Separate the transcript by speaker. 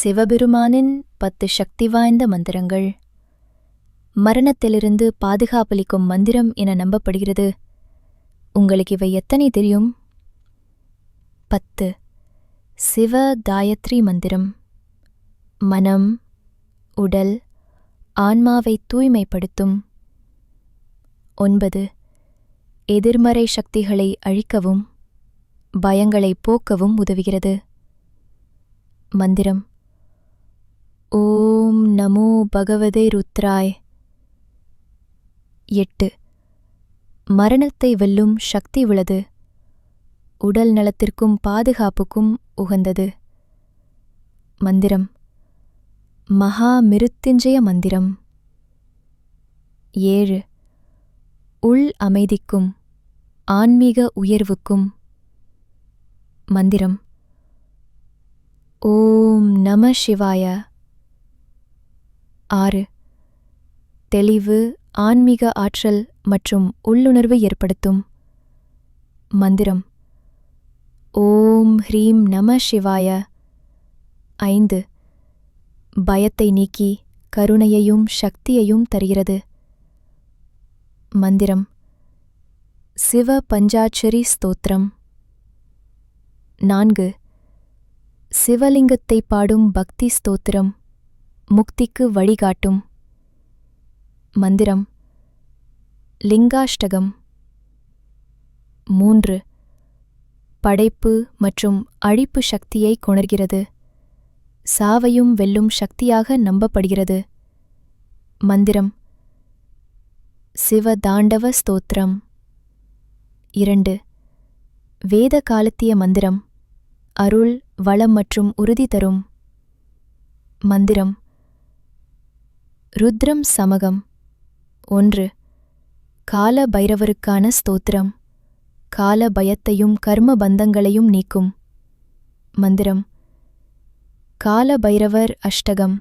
Speaker 1: சிவபெருமானின் 10 சக்தி வாய்ந்த மந்திரங்கள். மரணத்திலிருந்து பாதுகாப்பளிக்கும் மந்திரம் என நம்பப்படுகிறது. உங்களுக்கு இவை எத்தனை தெரியும்? 10. சிவ காயத்ரி மந்திரம். மனம், உடல், ஆன்மாவை தூய்மைப்படுத்தும். 9. எதிர்மறை சக்திகளை அழிக்கவும் பயங்களை போக்கவும் உதவுகிறது. மந்திரம்: ஓம் நமோ பகவதே ருத்ராய். 8. மரணத்தை வெல்லும் சக்தி உள்ளது. உடல் நலத்திற்கும் பாதுகாப்புக்கும் உகந்தது. மந்திரம்: மகா மிருத்யுஞ்சய மந்திரம். 7. உள் அமைதிக்கும் ஆன்மீக உயர்வுக்கும். மந்திரம்: ஓம் நம சிவாய. 6. தெளிவு, ஆன்மீக ஆற்றல் மற்றும் உள்ளுணர்வு ஏற்படுத்தும். மந்திரம்: ஓம் ஹ்ரீம் நம சிவாய. 5. பயத்தை நீக்கி கருணையையும் சக்தியையும் தருகிறது. மந்திரம்: சிவ பஞ்சாட்சரி ஸ்தோத்திரம். 4. சிவலிங்கத்தை பாடும் பக்தி ஸ்தோத்திரம் முக்திக்கு வழிகாட்டும். மந்திரம்: லிங்காஷ்டகம். 3. படைப்பு மற்றும் அழிப்பு சக்தியை கொணர்கிறது. சாவையும் வெல்லும் சக்தியாக நம்பப்படுகிறது. மந்திரம்: சிவதாண்டவ ஸ்தோத்திரம். 2. வேத காலத்திய மந்திரம். அருள், வளம் மற்றும் உறுதி தரும். மந்திரம்: ருத்ரம் சமகம். 1. கால பைரவருக்கான ஸ்தோத்திரம். கால பயத்தையும் கர்ம பந்தங்களையும் நீக்கும். மந்திரம்: கால பைரவர் அஷ்டகம்.